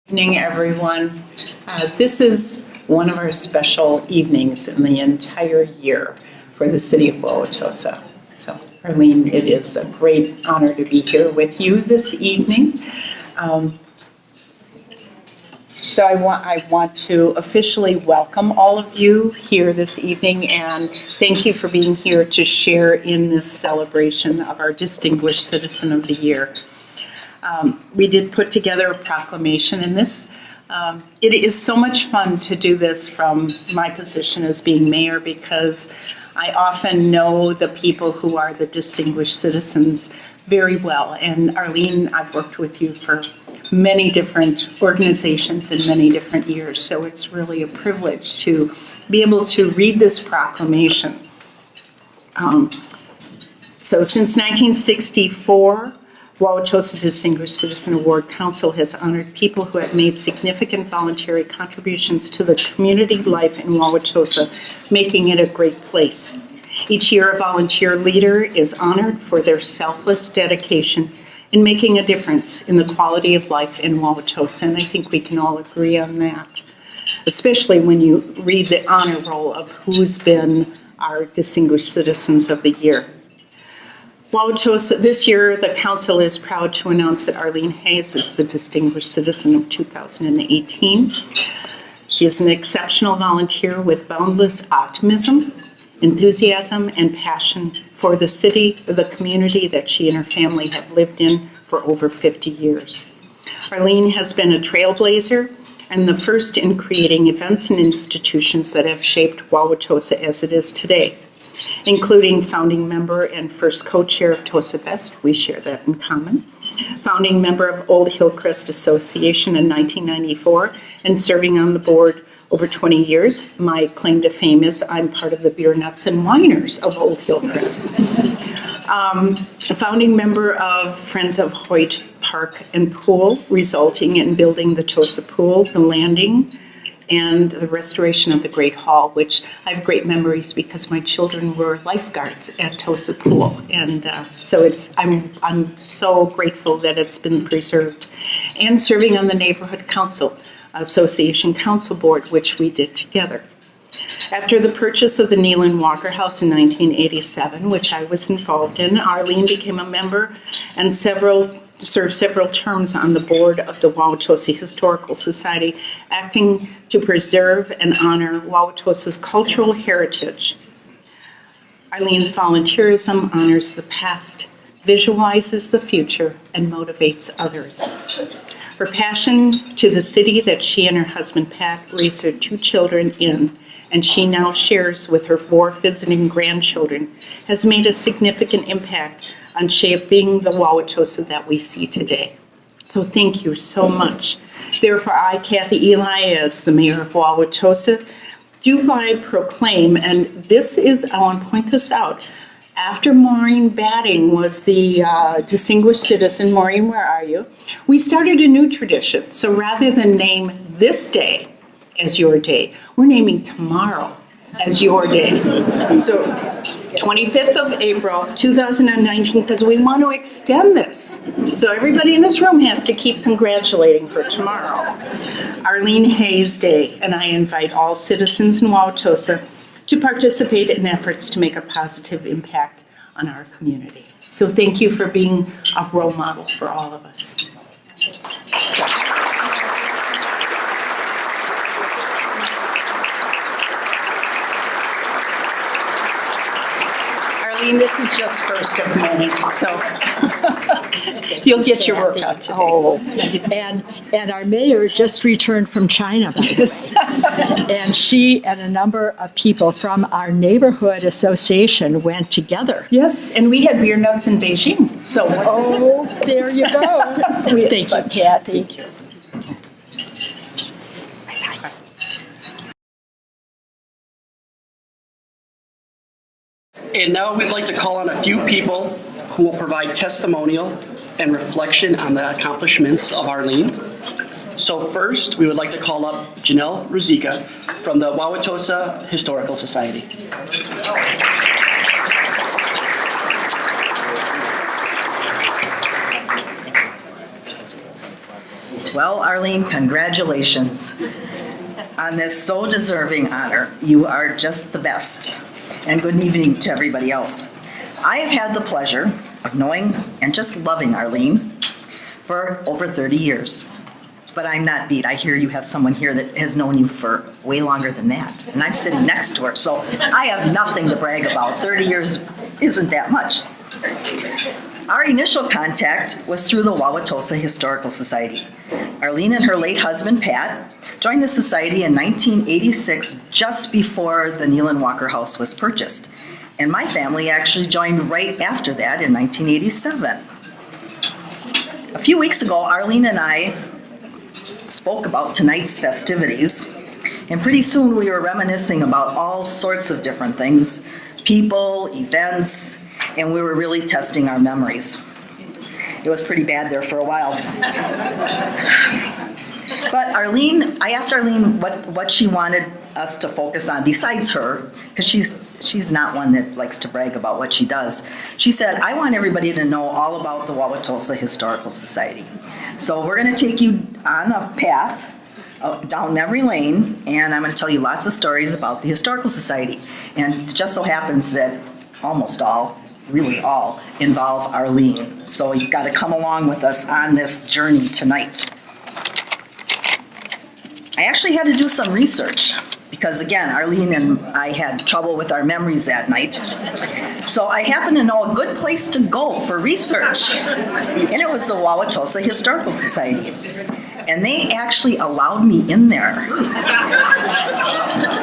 Evening, everyone. This is one of our special evenings in the entire year for the city of Wauwatosa. So, Arline, it is a great honor to be here with you this evening. So I want to officially welcome all of you here this evening and thank you for being here to share in this celebration of our Distinguished Citizen of the Year. We did put together a proclamation, and it is so much fun to do this from my position as being mayor because I often know the people who are the distinguished citizens very well. And Arline, I've worked with you for many different organizations in many different years, so it's really a privilege to be able to read this proclamation. So since 1964, Wauwatosa Distinguished Citizen Award Council has honored people who have made significant voluntary contributions to the community life in Wauwatosa, making it a great place. Each year, a volunteer leader is honored for their selfless dedication in making a difference in the quality of life in Wauwatosa, and I think we can all agree on that, especially when you read the honor roll of who's been our Distinguished Citizens of the Year. Wauwatosa, this year, the council is proud to announce that Arline Hayes is the Distinguished Citizen of 2018. She is an exceptional volunteer with boundless optimism, enthusiasm, and passion for the city, the community that she and her family have lived in for over 50 years. Arline has been a trailblazer and the first in creating events and institutions that have shaped Wauwatosa as it is today, including founding member and first co-chair of Tosa Fest, we share that in common, founding member of Old Hillcrest Association in 1994, and serving on the board over 20 years. My claim to fame is I'm part of the Beer Nuts and Winers of Old Hillcrest. A founding member of Friends of Hoyt Park and Pool, resulting in building the Tosa Pool, the landing, and the restoration of the Great Hall, which I have great memories because my children were lifeguards at Tosa Pool, and so I'm so grateful that it's been preserved. And serving on the Neighborhood Council Association Council Board, which we did together. After the purchase of the Nealon Walker House in 1987, which I was involved in, Arline became a member and served several terms on the board of the Wauwatosa Historical Society, acting to preserve and honor Wauwatosa's cultural heritage. Arline's volunteerism honors the past, visualizes the future, and motivates others. Her passion to the city that she and her husband Pat raised their 2 children in, and she now shares with her 4 visiting grandchildren, has made a significant impact on shaping the Wauwatosa that we see today. So thank you so much. Therefore, I, Kathy Eli, as the mayor of Wauwatosa, do proclaim, and this is, I want to point this out, after Maureen Batting was the Distinguished Citizen, Maureen, where are you? We started a new tradition. So rather than name this day as your day, we're naming tomorrow as your day. So 25th of April, 2019, because we want to extend this. So everybody in this room has to keep congratulating her tomorrow. Arline Hayes Day, and I invite all citizens in Wauwatosa to participate in efforts to make a positive impact on our community. So thank you for being a role model for all of us. This is just first of many, so you'll get your workout today. Oh, and our mayor just returned from China, and she and a number of people from our neighborhood association went together. Yes, and we had beer nuts in Beijing. So there you go. Sweet. Thank you, Kat. Thank you. And now we'd like to call on a few people who will provide testimonial and reflection on the accomplishments of Arline. So first, we would like to call up Janelle Ruzika from the Wauwatosa Historical Society. Well, Arline, congratulations on this so deserving honor. You are just the best. And good evening to everybody else. I have had the pleasure of knowing and just loving Arline for over 30 years. But I'm not beat. I hear you have someone here that has known you for way longer than that. And I'm sitting next to her, so I have nothing to brag about. 30 years isn't that much. Our initial contact was through the Wauwatosa Historical Society. Arline and her late husband, Pat, joined the society in 1986, just before the Neil and Walker House was purchased. And my family actually joined right after that in 1987. A few weeks ago, Arline and I spoke about tonight's festivities, and pretty soon we were reminiscing about all sorts of different things, people, events, and we were really testing our memories. It was pretty bad there for a while. But Arline, I asked Arline what she wanted us to focus on besides her, because she's not one that likes to brag about what she does. She said, I want everybody to know all about the Wauwatosa Historical Society. So we're going to take you on a path down memory lane, and I'm going to tell you lots of stories about the Historical Society. And it just so happens that almost all, really all, involve Arline. So you've got to come along with us on this journey tonight. I actually had to do some research because, again, Arline and I had trouble with our memories that night. So I happened to know a good place to go for research, and it was the Wauwatosa Historical Society. And they actually allowed me in there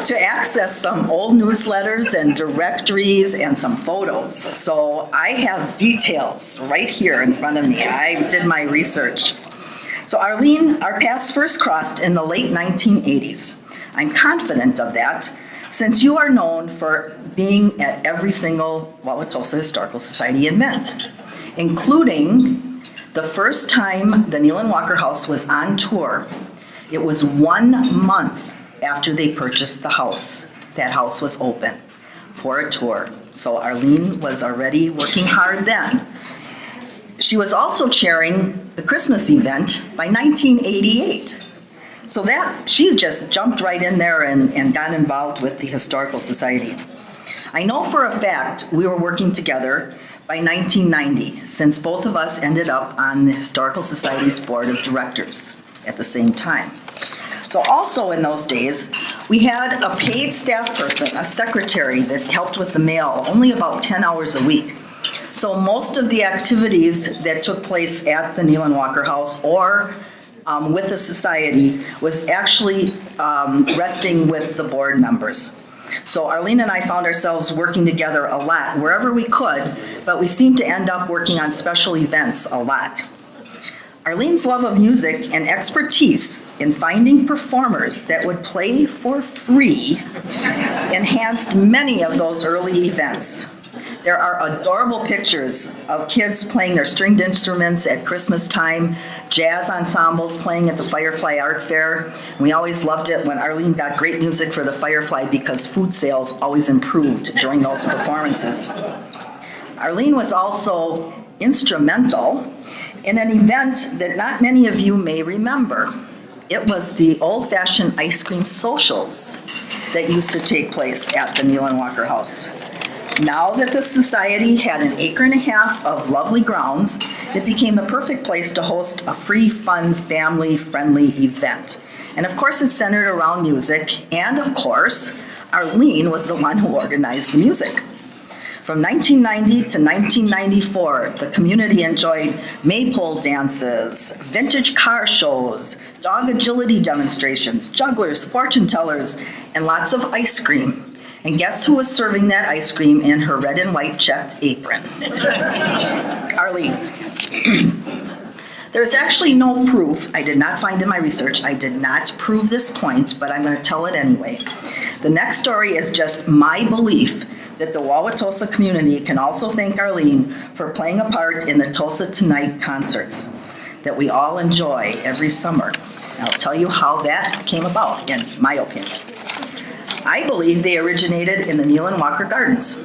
to access some old newsletters and directories and some photos. So I have details right here in front of me. I did my research. So Arline, our paths first crossed in the late 1980s. I'm confident of that, since you are known for being at every single Wauwatosa Historical Society event, including the first time the Neil and Walker House was on tour. It was 1 month after they purchased the house. That house was open for a tour. So Arline was already working hard then. She was also chairing the Christmas event by 1988. So that she just jumped right in there and got involved with the Historical Society. I know for a fact we were working together by 1990, since both of us ended up on the Historical Society's board of directors at the same time. So also in those days, we had a paid staff person, a secretary that helped with the mail, only about 10 hours a week. So most of the activities that took place at the Neil and Walker House or with the society was actually resting with the board members. So Arline and I found ourselves working together a lot, wherever we could, but we seemed to end up working on special events a lot. Arline's love of music and expertise in finding performers that would play for free enhanced many of those early events. There are adorable pictures of kids playing their stringed instruments at Christmas time, jazz ensembles playing at the Firefly Art Fair. We always loved it when Arline got great music for the Firefly because food sales always improved during those performances. Arline was also instrumental in an event that not many of you may remember. It was the old-fashioned ice cream socials that used to take place at the Neil and Walker House. Now that the society had 1.5 acres of lovely grounds, it became the perfect place to host a free, fun, family-friendly event. And of course, it's centered around music, and of course, Arline was the one who organized the music. From 1990 to 1994, the community enjoyed maypole dances, vintage car shows, dog agility demonstrations, jugglers, fortune tellers, and lots of ice cream. And guess who was serving that ice cream in her red and white checked apron? Arline. There's actually no proof, I did not find in my research, I did not prove this point, but I'm going to tell it anyway. The next story is just my belief that the Wauwatosa community can also thank Arline for playing a part in the Tosa Tonight concerts that we all enjoy every summer. And I'll tell you how that came about, in my opinion. I believe they originated in the Neil and Walker Gardens.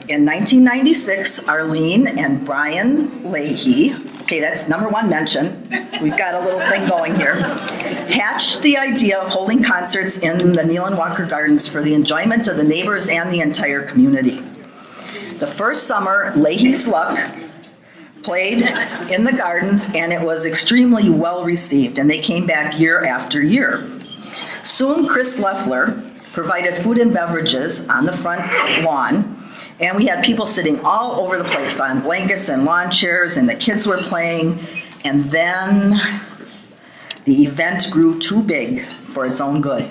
In 1996, Arline and Brian Leahy, okay, that's number one mention, we've got a little thing going here, hatched the idea of holding concerts in the Nealon Walker Gardens for the enjoyment of the neighbors and the entire community. The first summer, Leahy's Luck played in the gardens, and it was extremely well received, and they came back year after year. Soon, Chris Leffler provided food and beverages on the front lawn, and we had people sitting all over the place on blankets and lawn chairs, and the kids were playing, and then the event grew too big for its own good.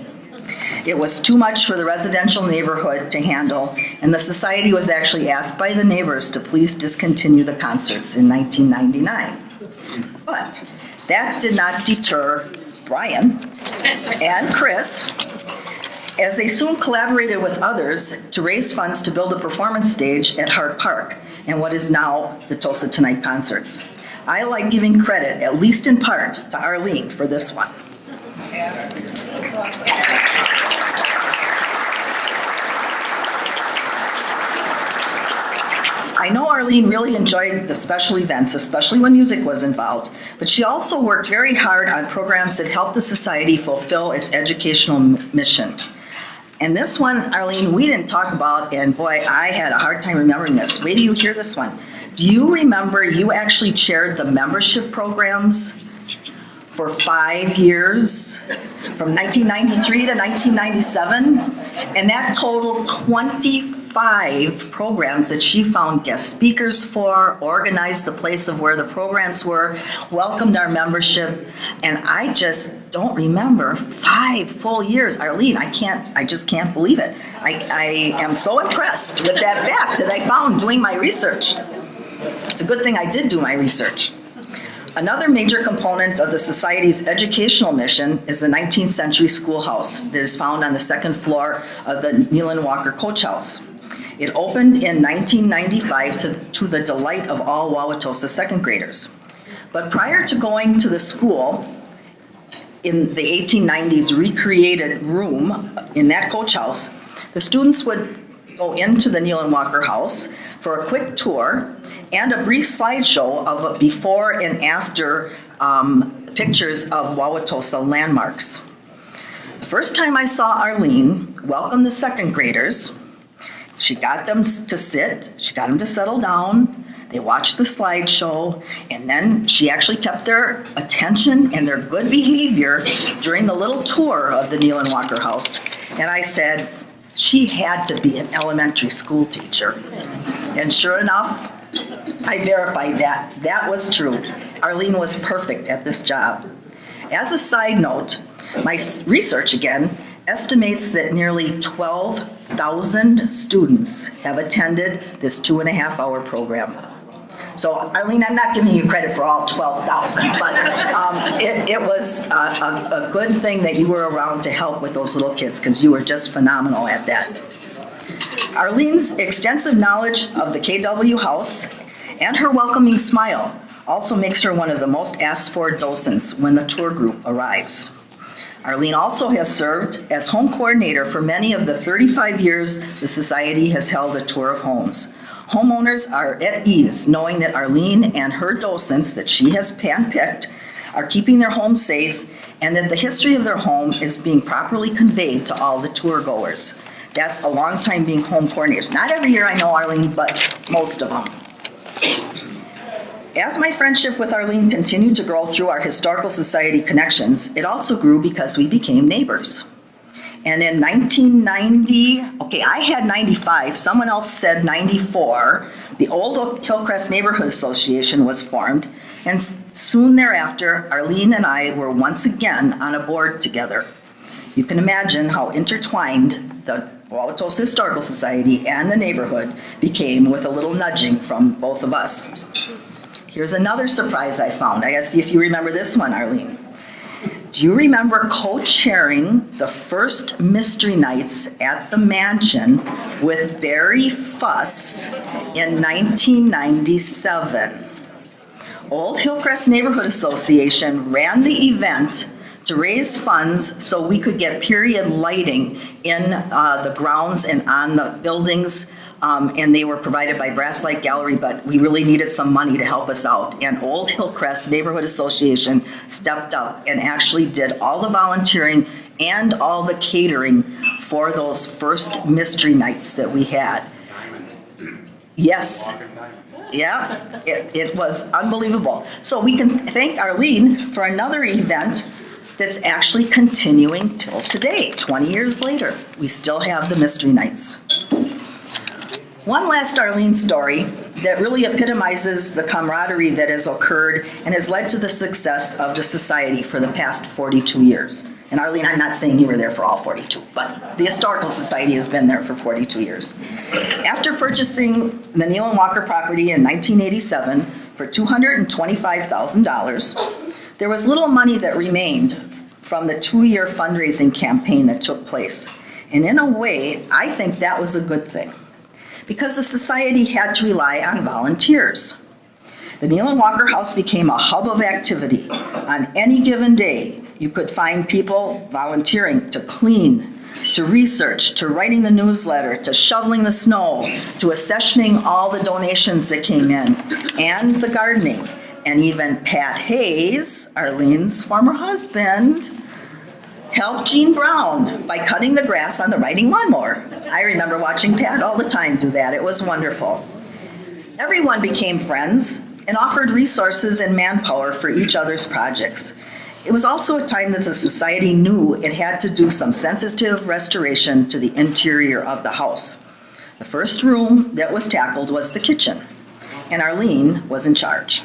It was too much for the residential neighborhood to handle, and the society was actually asked by the neighbors to please discontinue the concerts in 1999. But that did not deter Brian and Chris, as they soon collaborated with others to raise funds to build a performance stage at Hart Park and what is now the Tosa Tonight Concerts. I like giving credit, at least in part, to Arline for this one. I know Arline really enjoyed the special events, especially when music was involved, but she also worked very hard on programs that helped the society fulfill its educational mission. And this one, Arline, we didn't talk about, and boy, I had a hard time remembering this. Wait till you hear this one. Do you remember you actually chaired the membership programs for 5 years, from 1993 to 1997? And that totaled 25 programs that she found guest speakers for, organized the place of where the programs were, welcomed our membership, and I just don't remember 5 full years. Arline, I just can't believe it. I am so impressed with that fact that I found doing my research. It's a good thing I did do my research. Another major component of the Society's educational mission is the 19th century schoolhouse that is found on the second floor of the Nealon Walker Coach House. It opened in 1995 to the delight of all Wauwatosa second graders. But prior to going to the school, in the 1890s recreated room in that coach house, the students would go into the Nealon Walker House for a quick tour and a brief slideshow of a before and after pictures of Wauwatosa landmarks. The first time I saw Arline welcome the second graders, she got them to sit, she got them to settle down, they watched the slideshow, and then she actually kept their attention and their good behavior during the little tour of the Nealon Walker House. And I said, she had to be an elementary school teacher. And sure enough, I verified that. That was true. Arline was perfect at this job. As a side note, my research again estimates that nearly 12,000 students have attended this 2.5-hour program. So, Arline, I'm not giving you credit for all 12,000, but it was a good thing that you were around to help with those little kids, because you were just phenomenal at that. Arline's extensive knowledge of the KW House and her welcoming smile also makes her one of the most asked for docents when the tour group arrives. Arline also has served as home coordinator for many of the 35 years the Society has held a tour of homes. Homeowners are at ease knowing that Arline and her docents that she has handpicked are keeping their home safe, and that the history of their home is being properly conveyed to all the tour goers. That's a long time being home coordinators. Not every year, I know, Arline, but most of them. As my friendship with Arline continued to grow through our Historical Society connections, it also grew because we became neighbors. And in 1990, okay, I had 95, someone else said 94, the old Hillcrest Neighborhood Association was formed, and soon thereafter, Arline and I were once again on a board together. You can imagine how intertwined the Wauwatosa Historical Society and the neighborhood became with a little nudging from both of us. Here's another surprise I found. I gotta see if you remember this one, Arline. Do you remember co-chairing the first Mystery Nights at the Mansion with Barry Fuss in 1997? Old Hillcrest Neighborhood Association ran the event to raise funds so we could get period lighting in the grounds and on the buildings and they were provided by Brass Light Gallery, but we really needed some money to help us out. And Old Hillcrest Neighborhood Association stepped up and actually did all the volunteering and all the catering for those first mystery nights that we had. Yes. Yeah, it was unbelievable. So we can thank Arline for another event that's actually continuing till today, 20 years later. We still have the mystery nights. One last Arline story that really epitomizes the camaraderie that has occurred and has led to the success of the society for the past 42 years. And Arline, I'm not saying you were there for all 42, but the Historical Society has been there for 42 years. After purchasing the Neal and Walker property in 1987 for $225,000, there was little money that remained from the 2-year fundraising campaign that took place. And in a way, I think that was a good thing, because the society had to rely on volunteers. The Neal and Walker House became a hub of activity. On any given day, you could find people volunteering to clean, to research, to writing the newsletter, to shoveling the snow, to accessioning all the donations that came in, and the gardening. And even Pat Hayes, Arlene's former husband, helped Jean Brown by cutting the grass on the riding lawnmower. I remember watching Pat all the time do that. It was wonderful. Everyone became friends and offered resources and manpower for each other's projects. It was also a time that the society knew it had to do some sensitive restoration to the interior of the house. The first room that was tackled was the kitchen, and Arline was in charge.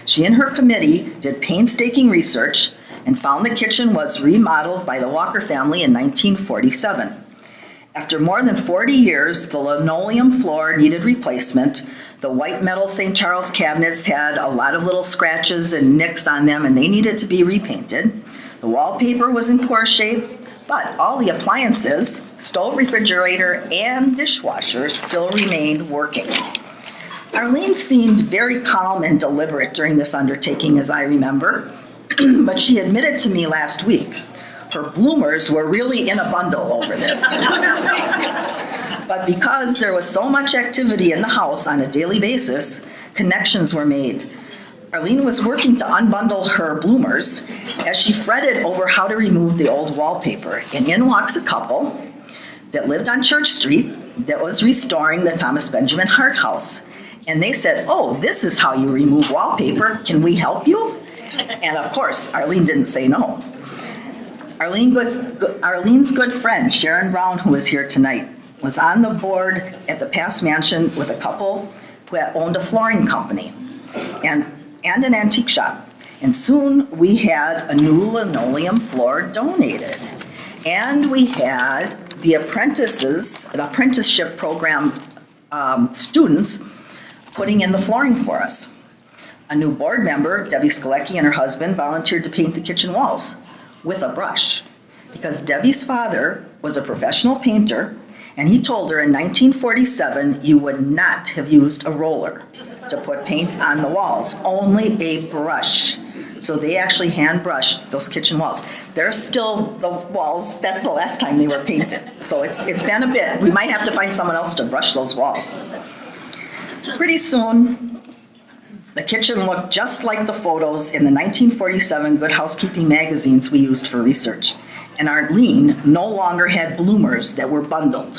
She and her committee did painstaking research and found the kitchen was remodeled by the Walker family in 1947. After more than 40 years, the linoleum floor needed replacement. The white metal St. Charles cabinets had a lot of little scratches and nicks on them, and they needed to be repainted. The wallpaper was in poor shape, but all the appliances, stove, refrigerator, and dishwasher still remained working. Arline seemed very calm and deliberate during this undertaking, as I remember, but she admitted to me last week her bloomers were really in a bundle over this. But because there was so much activity in the house on a daily basis, connections were made. Arline was working to unbundle her bloomers as she fretted over how to remove the old wallpaper. And in walks a couple that lived on Church Street that was restoring the Thomas Benjamin Hart House. And they said, "Oh, this is how you remove wallpaper. Can we help you?" And of course, Arline didn't say no. Arlene's good friend, Sharon Brown, who is here tonight, was on the board at the Pass Mansion with a couple who had owned a flooring company and an antique shop. And soon we had a new linoleum floor donated. And we had the apprenticeship program students putting in the flooring for us. A new board member, Debbie Skolecki, and her husband volunteered to paint the kitchen walls with a brush, because Debbie's father was a professional painter, and he told her in 1947 you would not have used a roller to put paint on the walls, only a brush. So they actually hand brushed those kitchen walls. They're still the walls, that's the last time they were painted. So it's been a bit. We might have to find someone else to brush those walls. Pretty soon, the kitchen looked just like the photos in the 1947 Good Housekeeping magazines we used for research. And Arline no longer had bloomers that were bundled.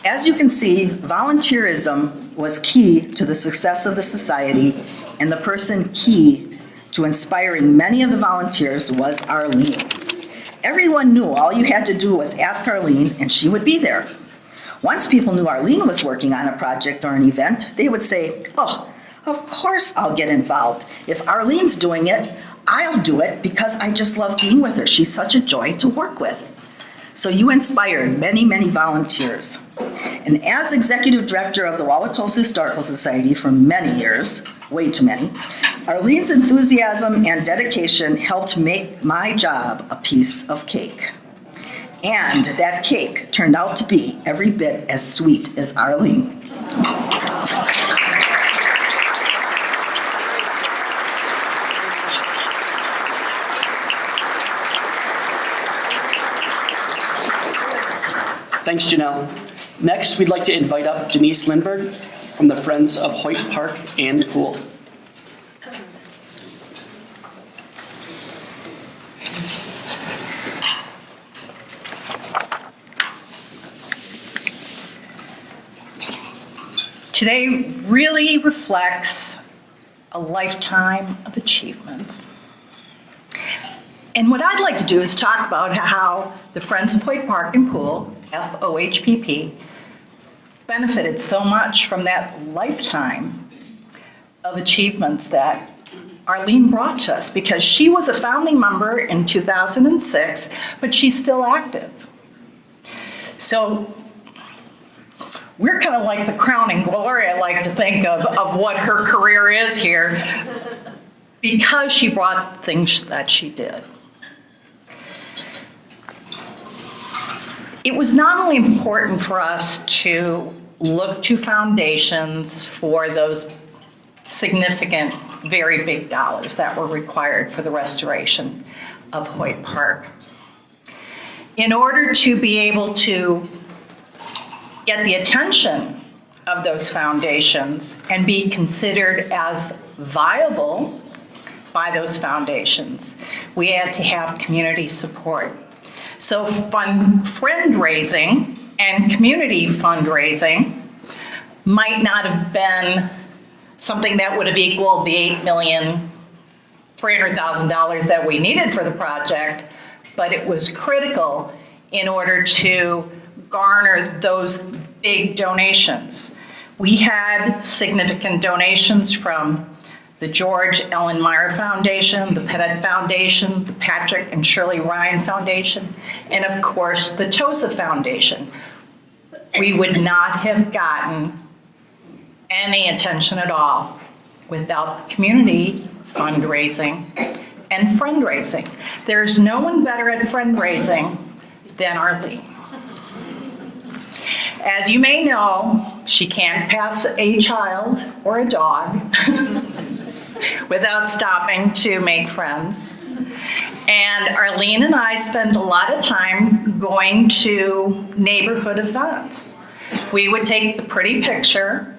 As you can see, volunteerism was key to the success of the society, and the person key to inspiring many of the volunteers was Arline. Everyone knew all you had to do was ask Arline, and she would be there. Once people knew Arline was working on a project or an event, they would say, "Oh, of course I'll get involved. If Arlene's doing it, I'll do it because I just love being with her. She's such a joy to work with." So you inspired many, many volunteers. And as executive director of the Wauwatosa Historical Society for many years, way too many, Arlene's enthusiasm and dedication helped make my job a piece of cake. And that cake turned out to be every bit as sweet as Arline. Thanks, Janelle. Next, we'd like to invite up Denise Lindberg from the Friends of Hoyt Park and Pool. Today really reflects a lifetime of achievements. And what I'd like to do is talk about how the Friends of Hoyt Park and Pool, FOHPP, benefited so much from that lifetime of achievements that Arline brought to us, because she was a founding member in 2006, but she's still active. So we're kind of like the crowning glory, I like to think of what her career is here, because she brought things that she did. It was not only important for us to look to foundations for those significant, very big dollars that were required for the restoration of Hoyt Park. In order to be able to get the attention of those foundations and be considered as viable by those foundations, we had to have community support. So fundraising and community fundraising might not have been something that would have equaled the $8,300,000 that we needed for the project, but it was critical in order to garner those big donations. We had significant donations from the George Ellen Meyer Foundation, the Pettit Foundation, the Patrick and Shirley Ryan Foundation, and of course the Tosa Foundation. We would not have gotten any attention at all without the community fundraising and fundraising. There's no one better at fundraising than Arline. As you may know, she can't pass a child or a dog without stopping to make friends. And Arline and I spend a lot of time going to neighborhood events. We would take the pretty picture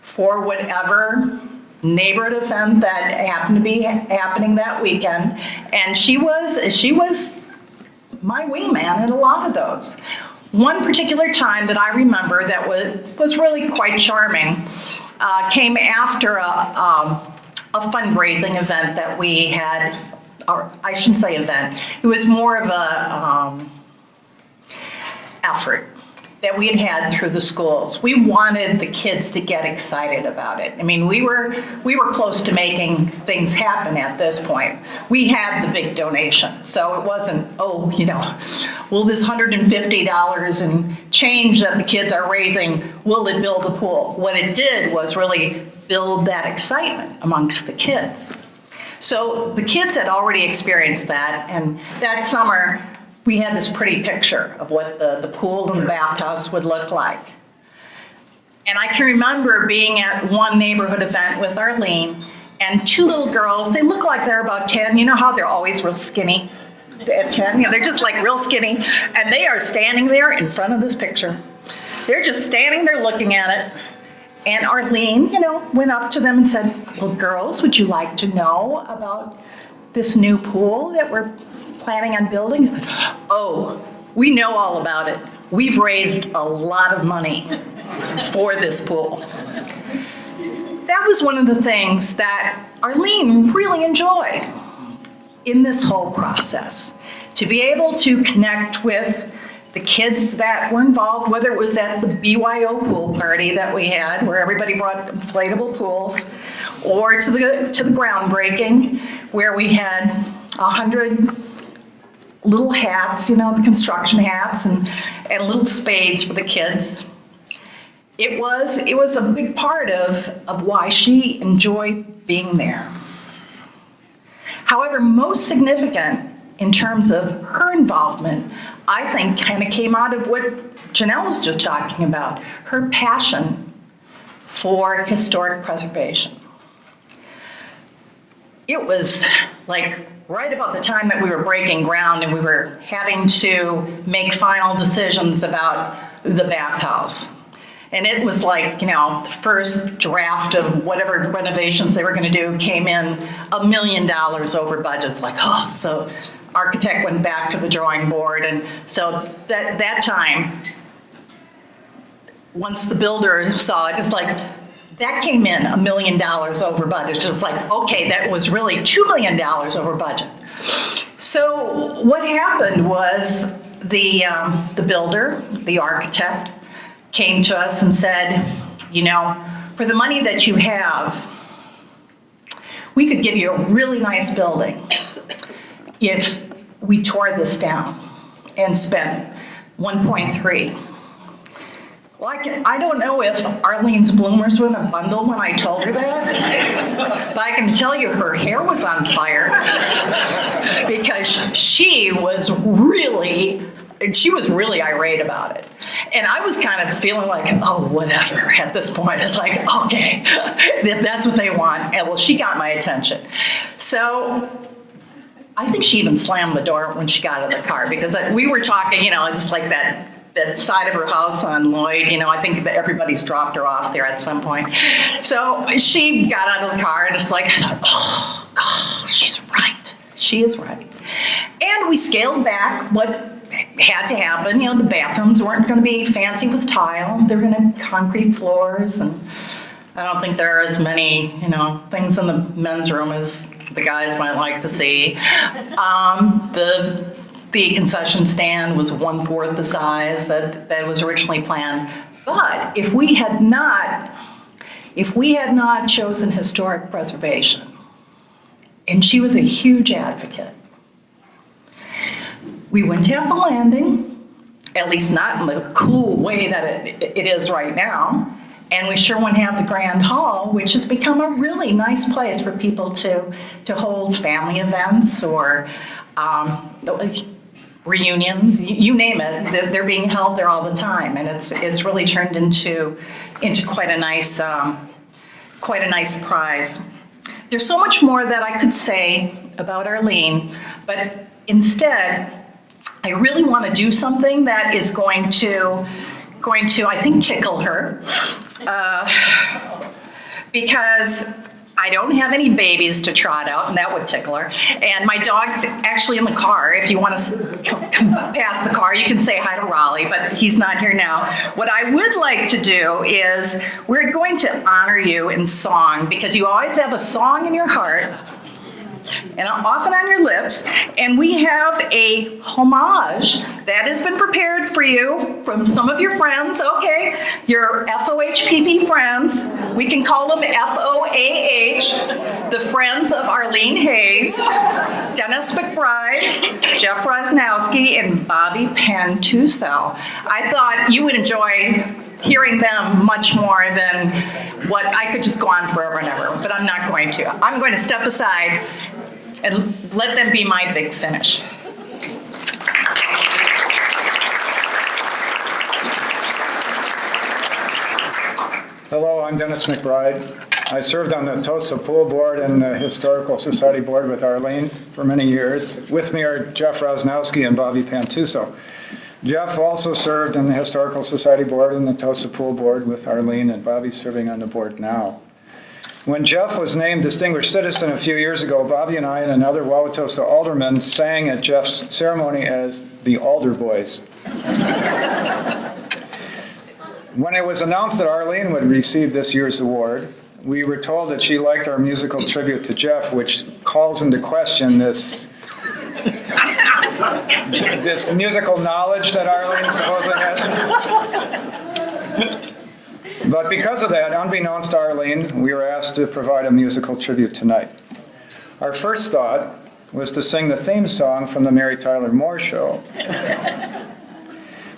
for whatever neighborhood event that happened to be happening that weekend. And she was my wingman at a lot of those. One particular time that I remember that was really quite charming came after a fundraising event that we had, or I shouldn't say event, it was more of a effort that we had through the schools. We wanted the kids to get excited about it. I mean, we were close to making things happen at this point. We had the big donation, so it wasn't, well, this $150 and change that the kids are raising, will it build a pool? What it did was really build that excitement amongst the kids. So the kids had already experienced that, and that summer, we had this pretty picture of what the pool and the bathhouse would look like. And I can remember being at one neighborhood event with Arline, and two little girls, they look like they're about 10. You know how they're always real skinny at 10? They're just like real skinny. And they are standing there in front of this picture. They're just standing there looking at it. And Arline, went up to them and said, well, girls, would you like to know about this new pool that we're planning on building? He said, oh, we know all about it. We've raised a lot of money for this pool. That was one of the things that Arline really enjoyed in this whole process. To be able to connect with the kids that were involved, whether it was at the BYO pool party that we had, where everybody brought inflatable pools, or to the groundbreaking, where we had 100 little hats, the construction hats, and little spades for the kids. It was a big part of why she enjoyed being there. However, most significant in terms of her involvement, I think kind of came out of what Janelle was just talking about, her passion for historic preservation. It was like right about the time that we were breaking ground and we were having to make final decisions about the bathhouse. And it was like, the first draft of whatever renovations they were going to do came in $1 million over budget. It's like, so architect went back to the drawing board. And so that time, once the builder saw it, it's like, that came in $1 million over budget. It's just like, okay, that was really $2 million over budget. So what happened was the builder, the architect, came to us and said, for the money that you have, we could give you a really nice building if we tore this down and spent 1.3. Well, I don't know if Arlene's bloomers were in a bundle when I told her that, but I can tell you her hair was on fire because she was really irate about it. And I was kind of feeling like, whatever at this point. It's like, okay, if that's what they want. And well, she got my attention. So I think she even slammed the door when she got out of the car because we were talking, it's like that side of her house on Lloyd, I think that everybody's dropped her off there at some point. So she got out of the car and it's like, I thought, oh, gosh, she's right. She is right. And we scaled back what had to happen. The bathrooms weren't going to be fancy with tile. They're going to have concrete floors. And I don't think there are as many, things in the men's room as the guys might like to see. The concession stand was 1/4 the size that was originally planned. But if we had not chosen historic preservation, and she was a huge advocate, we wouldn't have the landing, at least not in the cool way that it is right now. And we sure wouldn't have the Grand Hall, which has become a really nice place for people to hold family events or reunions, you name it. They're being held there all the time, and it's really turned into quite a nice prize. There's so much more that I could say about Arline, but instead, I really want to do something that is going to I think tickle her, because I don't have any babies to trot out, and that would tickle her. And my dog's actually in the car. If you want to come past the car, you can say hi to Raleigh, but he's not here now. What I would like to do is we're going to honor you in song, because you always have a song in your heart and often on your lips, and we have a homage that has been prepared for you from some of your friends, okay? Your FOHPP friends. We can call them FOAH, the friends of Arline Hayes, Dennis McBride, Jeff Rosnowski, and Bobby Pantuso. I thought you would enjoy hearing them much more than what I could just go on forever and ever, but I'm not going to. I'm going to step aside and let them be my big finish. Hello, I'm Dennis McBride. I served on the Tosa Pool Board and the Historical Society Board with Arline for many years. With me are Jeff Rosnowski and Bobby Pantuso. Jeff also served on the Historical Society Board and the Tosa Pool Board with Arline, and Bobby's serving on the board now. When Jeff was named Distinguished Citizen a few years ago, Bobby and I and another Wauwatosa alderman sang at Jeff's ceremony as the Alder Boys. When it was announced that Arline would receive this year's award, we were told that she liked our musical tribute to Jeff, which calls into question this musical knowledge that Arline supposedly has. But because of that, unbeknownst to Arline, we were asked to provide a musical tribute tonight. Our first thought was to sing the theme song from the Mary Tyler Moore Show,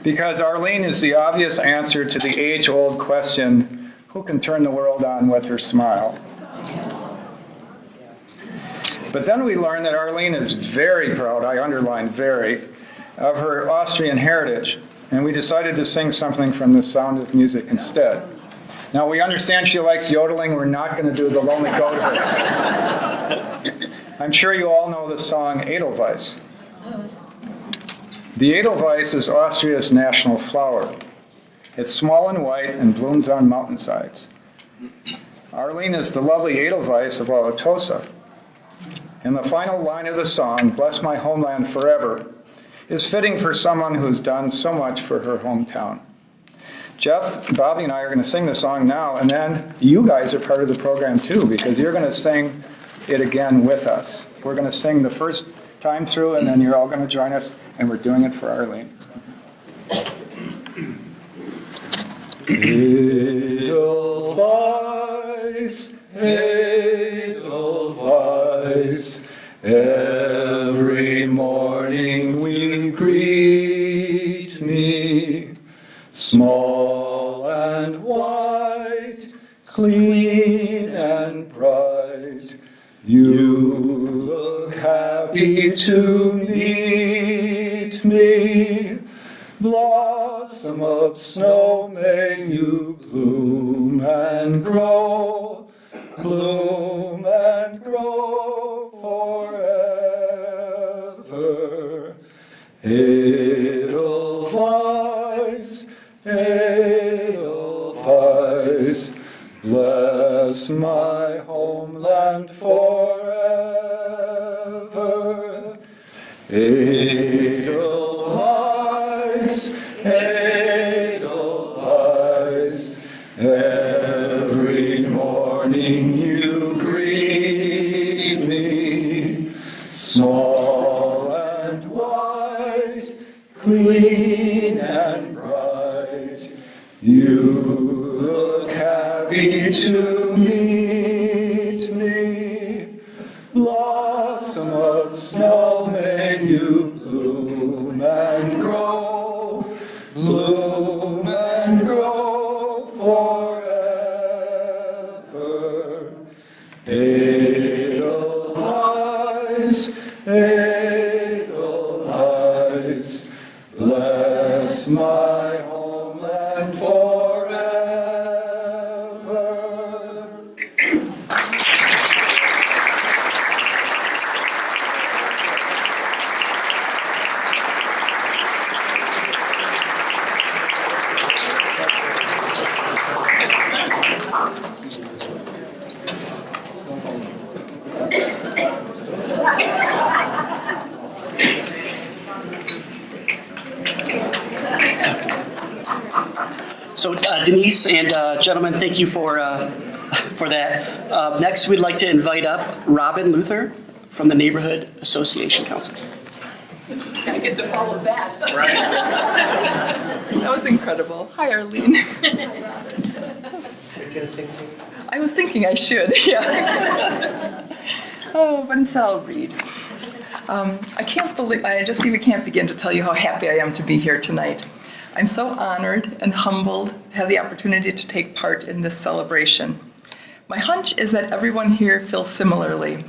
because Arline is the obvious answer to the age-old question, who can turn the world on with her smile? But then we learned that Arline is very proud, I underline very, of her Austrian heritage, and we decided to sing something from The Sound of Music instead. Now, we understand she likes yodeling. We're not going to do the Lonely Goat Herd. I'm sure you all know the song Edelweiss. The Edelweiss is Austria's national flower. It's small and white and blooms on mountainsides. Arline is the lovely Edelweiss of Wauwatosa. And the final line of the song, Bless My Homeland Forever, is fitting for someone who's done so much for her hometown. Jeff, Bobby, and I are going to sing the song now, and then you guys are part of the program too, because you're going to sing it again with us. We're going to sing the first time through, and then you're all going to join us, and we're doing it for Arline. Edelweiss, Edelweiss, every morning we greet me, small and white, clean and bright. You look happy to meet me. Blossom of snow, may you bloom and grow forever. Edelweiss, Edelweiss, bless my homeland forever. Edelweiss, Edelweiss, every morning you greet me, small and white, clean and bright. You look happy to meet me. Blossom of snow, may you bloom and grow forever. Edelweiss, Edelweiss, bless my homeland forever. So Denise and gentlemen, thank you for that. Next, we'd like to invite up Robin Luther from the Neighborhood Association Council. I get to follow that. Right. That was incredible. Hi, Arline. I was thinking I should, yeah. Oh, but instead I'll read. I just even can't begin to tell you how happy I am to be here tonight. I'm so honored and humbled to have the opportunity to take part in this celebration. My hunch is that everyone here feels similarly.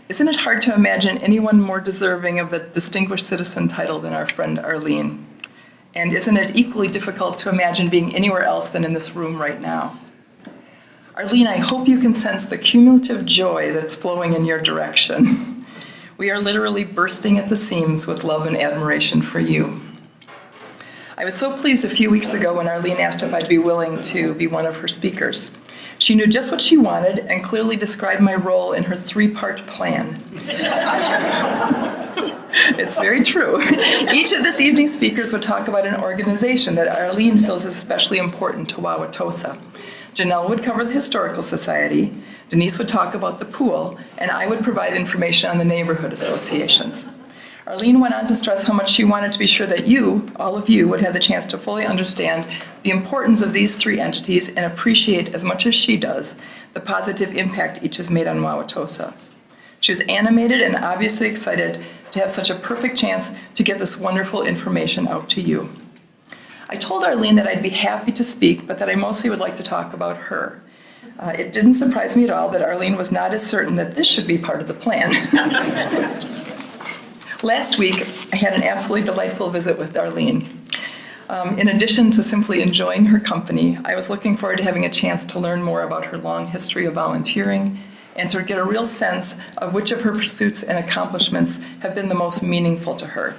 Isn't it hard to imagine anyone more deserving of the Distinguished Citizen title than our friend Arline? And isn't it equally difficult to imagine being anywhere else than in this room right now? Arline, I hope you can sense the cumulative joy that's flowing in your direction. We are literally bursting at the seams with love and admiration for you. I was so pleased a few weeks ago when Arline asked if I'd be willing to be one of her speakers. She knew just what she wanted and clearly described my role in her 3-part plan. It's very true. Each of this evening's speakers would talk about an organization that Arline feels is especially important to Wauwatosa. Janelle would cover the Historical Society, Denise would talk about the pool, and I would provide information on the neighborhood associations. Arline went on to stress how much she wanted to be sure that you, all of you, would have the chance to fully understand the importance of these 3 entities and appreciate as much as she does the positive impact each has made on Wauwatosa. She was animated and obviously excited to have such a perfect chance to get this wonderful information out to you. I told Arline that I'd be happy to speak, but that I mostly would like to talk about her. It didn't surprise me at all that Arline was not as certain that this should be part of the plan. Last week, I had an absolutely delightful visit with Arline. In addition to simply enjoying her company, I was looking forward to having a chance to learn more about her long history of volunteering and to get a real sense of which of her pursuits and accomplishments have been the most meaningful to her.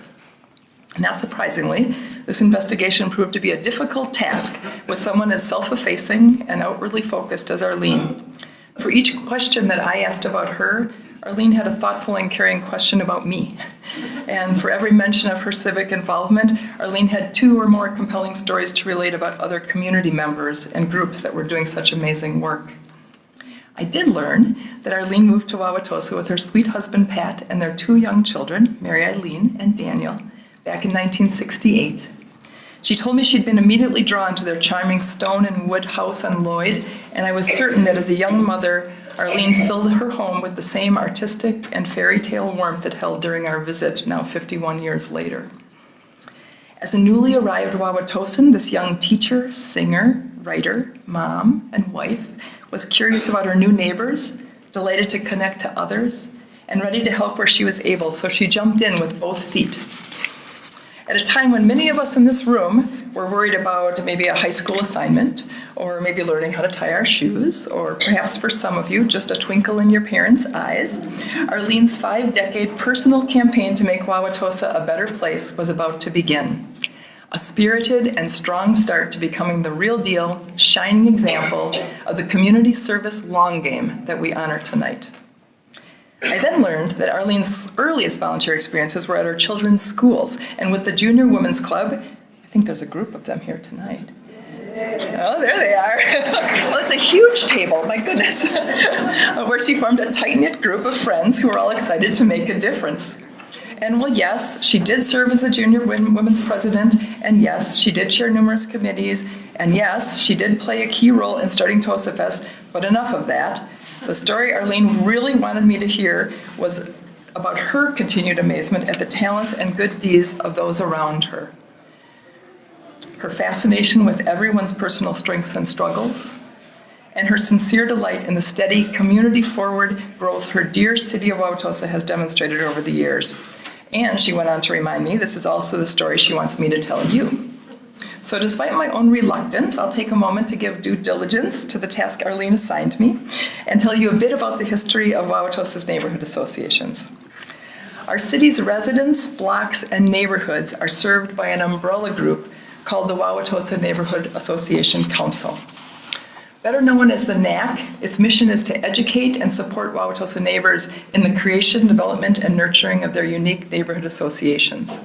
Not surprisingly, this investigation proved to be a difficult task with someone as self-effacing and outwardly focused as Arline. For each question that I asked about her, Arline had a thoughtful and caring question about me. And for every mention of her civic involvement, Arline had 2 or more compelling stories to relate about other community members and groups that were doing such amazing work. I did learn that Arline moved to Wauwatosa with her sweet husband Pat and their 2 young children, Mary Eileen and Daniel, back in 1968. She told me she'd been immediately drawn to their charming stone and wood house on Lloyd, and I was certain that as a young mother, Arline filled her home with the same artistic and fairy tale warmth it held during our visit now 51 years later. As a newly arrived Wauwatosan, this young teacher, singer, writer, mom, and wife was curious about her new neighbors, delighted to connect to others, and ready to help where she was able, so she jumped in with both feet. At a time when many of us in this room were worried about maybe a high school assignment, or maybe learning how to tie our shoes, or perhaps for some of you, just a twinkle in your parents' eyes, Arlene's 5-decade personal campaign to make Wauwatosa a better place was about to begin. A spirited and strong start to becoming the real deal, shining example of the community service long game that we honor tonight. I then learned that Arlene's earliest volunteer experiences were at her children's schools and with the Junior Women's Club. I think there's a group of them here tonight. Oh, there they are. Well, it's a huge table, my goodness, where she formed a tight-knit group of friends who were all excited to make a difference. And well, yes, she did serve as a junior women's president, and yes, she did chair numerous committees, and yes, she did play a key role in starting Tosa Fest, but enough of that. The story Arline really wanted me to hear was about her continued amazement at the talents and good deeds of those around her. Her fascination with everyone's personal strengths and struggles, and her sincere delight in the steady, community-forward growth her dear city of Wauwatosa has demonstrated over the years. And she went on to remind me this is also the story she wants me to tell you. So despite my own reluctance, I'll take a moment to give due diligence to the task Arline assigned me and tell you a bit about the history of Wauwatosa's neighborhood associations. Our city's residents, blocks, and neighborhoods are served by an umbrella group called the Wauwatosa Neighborhood Association Council. Better known as the NAC, its mission is to educate and support Wauwatosa neighbors in the creation, development, and nurturing of their unique neighborhood associations.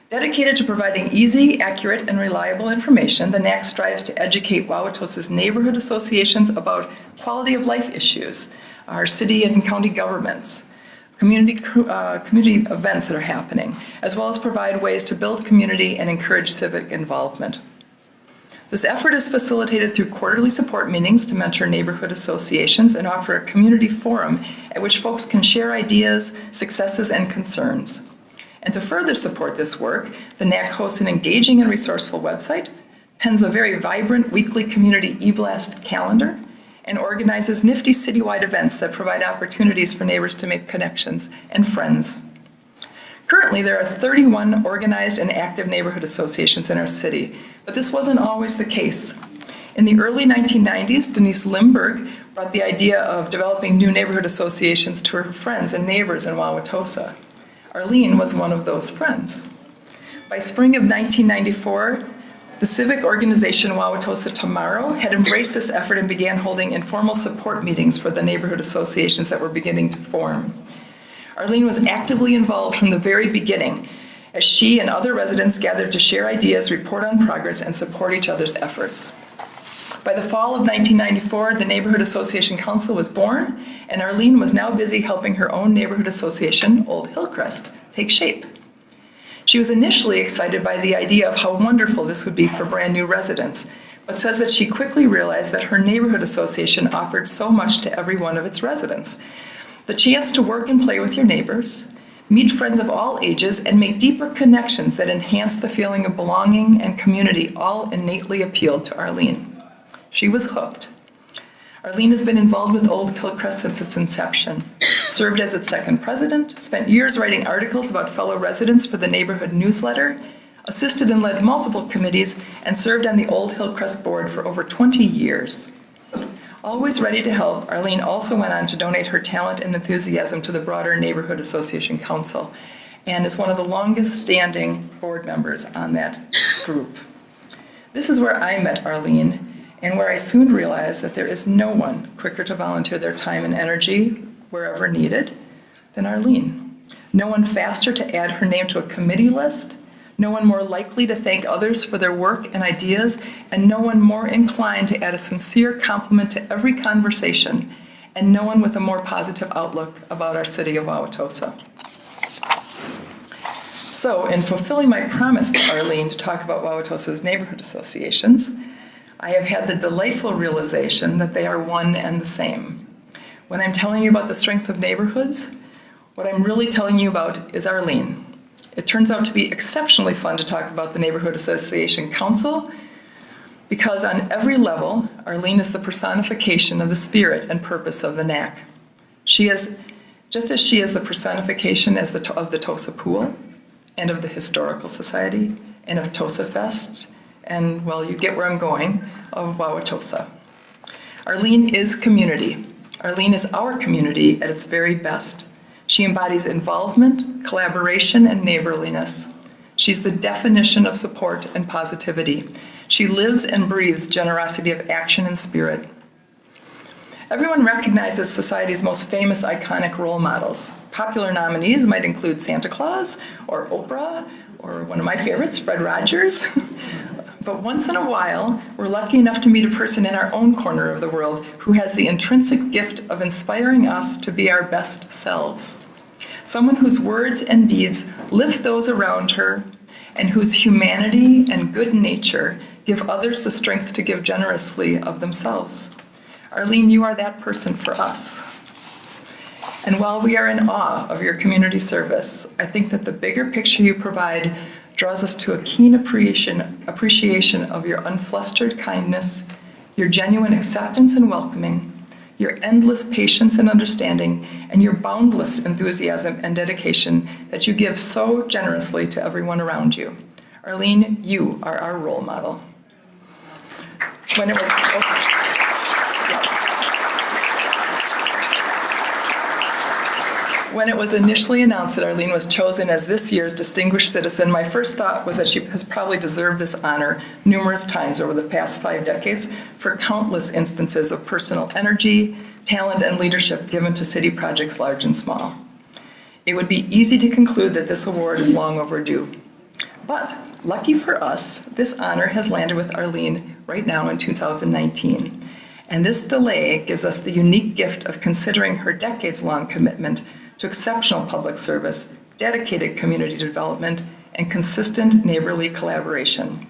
Dedicated to providing easy, accurate, and reliable information, the NAC strives to educate Wauwatosa's neighborhood associations about quality of life issues, our city and county governments, community events that are happening, as well as provide ways to build community and encourage civic involvement. This effort is facilitated through quarterly support meetings to mentor neighborhood associations and offer a community forum at which folks can share ideas, successes, and concerns. And to further support this work, the NAC hosts an engaging and resourceful website, pens a very vibrant weekly community e-blast calendar, and organizes nifty citywide events that provide opportunities for neighbors to make connections and friends. Currently, there are 31 organized and active neighborhood associations in our city, but this wasn't always the case. In the early 1990s, Denise Limburg brought the idea of developing new neighborhood associations to her friends and neighbors in Wauwatosa. Arline was one of those friends. By spring of 1994, the civic organization Wauwatosa Tomorrow had embraced this effort and began holding informal support meetings for the neighborhood associations that were beginning to form. Arline was actively involved from the very beginning as she and other residents gathered to share ideas, report on progress, and support each other's efforts. By the fall of 1994, the Neighborhood Association Council was born, and Arline was now busy helping her own neighborhood association, Old Hillcrest, take shape. She was initially excited by the idea of how wonderful this would be for brand new residents, but says that she quickly realized that her neighborhood association offered so much to every one of its residents. The chance to work and play with your neighbors, meet friends of all ages, and make deeper connections that enhance the feeling of belonging and community all innately appealed to Arline. She was hooked. Arline has been involved with Old Hillcrest since its inception, served as its second president, spent years writing articles about fellow residents for the neighborhood newsletter, assisted and led multiple committees, and served on the Old Hillcrest board for over 20 years. Always ready to help, Arline also went on to donate her talent and enthusiasm to the broader Neighborhood Association Council. and is one of the longest-standing board members on that group. This is where I met Arline, and where I soon realized that there is no one quicker to volunteer their time and energy wherever needed than Arline. No one faster to add her name to a committee list, no one more likely to thank others for their work and ideas, and no one more inclined to add a sincere compliment to every conversation, and no one with a more positive outlook about our city of Wauwatosa. So, in fulfilling my promise to Arline to talk about Wauwatosa's neighborhood associations, I have had the delightful realization that they are one and the same. When I'm telling you about the strength of neighborhoods, what I'm really telling you about is Arline. It turns out to be exceptionally fun to talk about the Neighborhood Association Council because on every level, Arline is the personification of the spirit and purpose of the NAC. She is, just as she is the personification of the Tosa Pool and of the Historical Society and of Tosa Fest, and, well, you get where I'm going, of Wauwatosa. Arline is community. Arline is our community at its very best. She embodies involvement, collaboration, and neighborliness. She's the definition of support and positivity. She lives and breathes generosity of action and spirit. Everyone recognizes society's most famous iconic role models. Popular nominees might include Santa Claus, or Oprah, or one of my favorites, Fred Rogers. But once in a while, we're lucky enough to meet a person in our own corner of the world who has the intrinsic gift of inspiring us to be our best selves. Someone whose words and deeds lift those around her and whose humanity and good nature give others the strength to give generously of themselves. Arline, you are that person for us. And while we are in awe of your community service, I think that the bigger picture you provide draws us to a keen appreciation of your unflustered kindness, your genuine acceptance and welcoming, your endless patience and understanding, and your boundless enthusiasm and dedication that you give so generously to everyone around you. Arline, you are our role model. When it was, When it was initially announced that Arline was chosen as this year's Distinguished Citizen, my first thought was that she has probably deserved this honor numerous times over the past 5 decades for countless instances of personal energy, talent, and leadership given to city projects large and small. It would be easy to conclude that this award is long overdue. But lucky for us, this honor has landed with Arline right now in 2019. And this delay gives us the unique gift of considering her decades-long commitment to exceptional public service, dedicated community development, and consistent neighborly collaboration.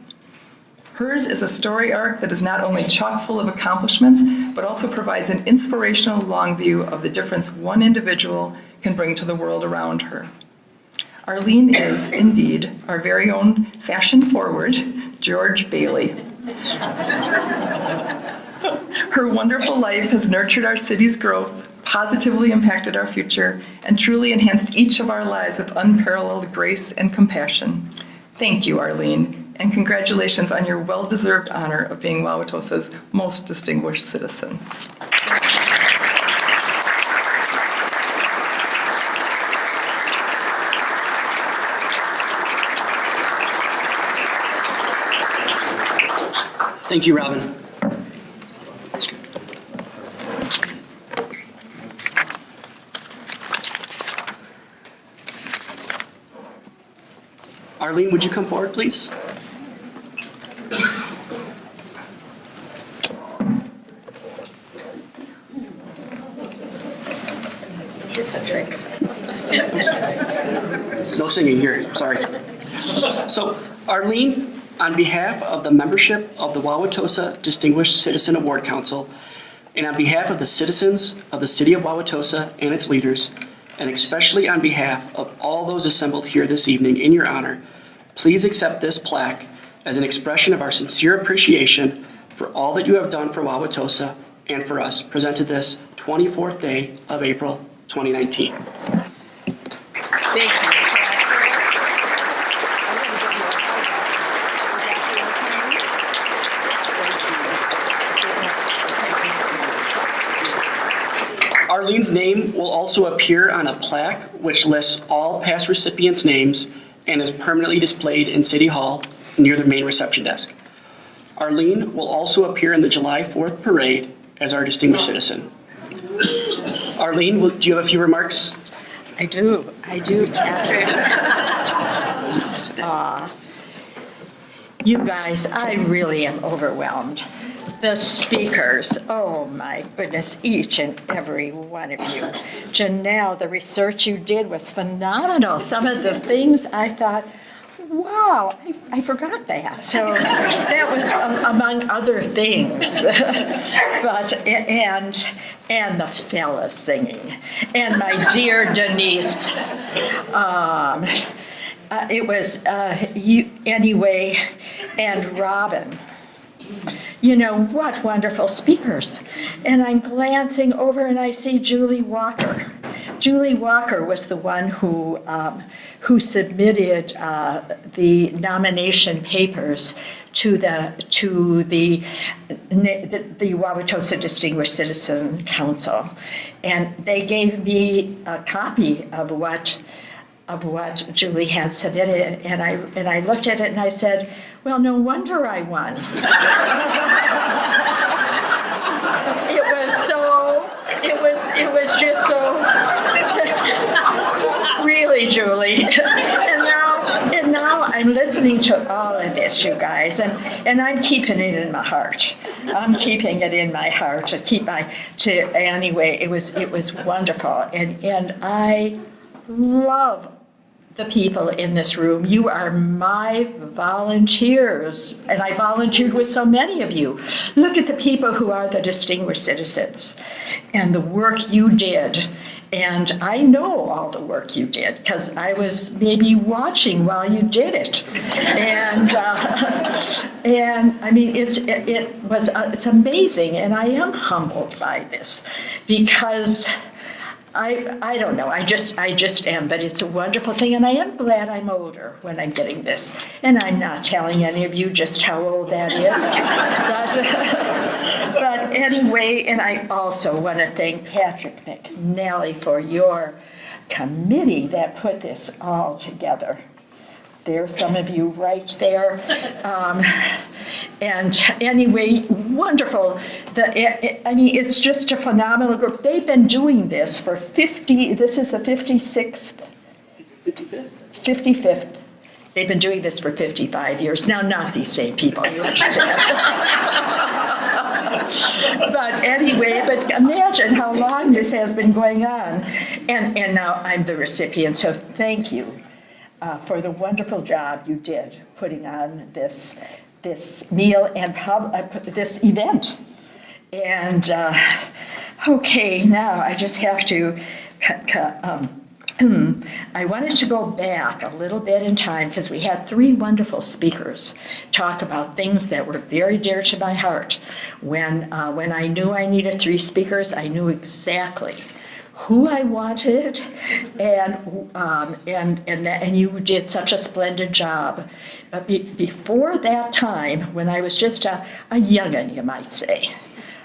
Hers is a story arc that is not only chock full of accomplishments, but also provides an inspirational long view of the difference one individual can bring to the world around her. Arline is, indeed, our very own fashion-forward George Bailey. Her wonderful life has nurtured our city's growth, positively impacted our future, and truly enhanced each of our lives with unparalleled grace and compassion. Thank you, Arline, and congratulations on your well-deserved honor of being Wauwatosa's most distinguished citizen. Thank you, Robin. Arline, would you come forward, please? It's a trick. No singing here, sorry. So, Arline, on behalf of the membership of the Wauwatosa Distinguished Citizen Award Council, and on behalf of the citizens of the City of Wauwatosa and its leaders, and especially on behalf of all those assembled here this evening in your honor, please accept this plaque as an expression of our sincere appreciation for all that you have done for Wauwatosa and for us, presented this 24th day of April 2019. Thank you. Arlene's name will also appear on a plaque which lists all past recipients' names and is permanently displayed in City Hall near the main reception desk. Arline will also appear in the July 4th parade as our distinguished citizen. Arline, do you have a few remarks? I do, Patrick. You guys, I really am overwhelmed. The speakers, oh my goodness, each and every one of you. Janelle, the research you did was phenomenal. Some of the things I thought, wow, I forgot that. So that was among other things. But, and the fellas singing. And my dear Denise, it was you anyway, and Robin. You know, what wonderful speakers. And I'm glancing over and I see Julie Walker. Julie Walker was the one who submitted the nomination papers to the Wauwatosa Distinguished Citizen Council. And they gave me a copy of what Julie had submitted, and I looked at it and I said, well, no wonder I won. It was just so, really, Julie. And now I'm listening to all of this, you guys, and I'm keeping it in my heart. I'm keeping it in my heart anyway, it was wonderful. And I love the people in this room. You are my volunteers, and I volunteered with so many of you. Look at the people who are the distinguished citizens and the work you did. And I know all the work you did because I was maybe watching while you did it. And I mean, it's amazing, and I am humbled by this because I don't know. I just am, but it's a wonderful thing, and I am glad I'm older when I'm getting this. And I'm not telling any of you just how old that is. But anyway, and I also want to thank Patrick McNally for your committee that put this all together. There's some of you right there. And anyway, wonderful. I mean, it's just a phenomenal group. They've been doing this for this is the 55th. 55th. They've been doing this for 55 years. Now, not these same people, you understand. But anyway, imagine how long this has been going on. And now I'm the recipient, so thank you. For the wonderful job you did putting on this meal and this event. And okay, now I just have to, I wanted to go back a little bit in time because we had three wonderful speakers talk about things that were very dear to my heart. When I knew I needed three speakers, I knew exactly who I wanted, and you did such a splendid job. But before that time, when I was just a young'un, you might say,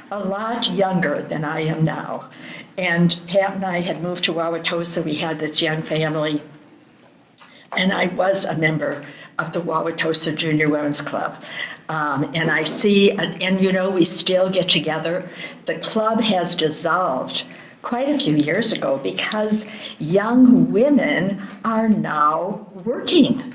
a lot younger than I am now, and Pat and I had moved to Wauwatosa. We had this young family, and I was a member of the Wauwatosa Junior Women's Club. And I see, and you know, we still get together. The club has dissolved quite a few years ago because young women are now working.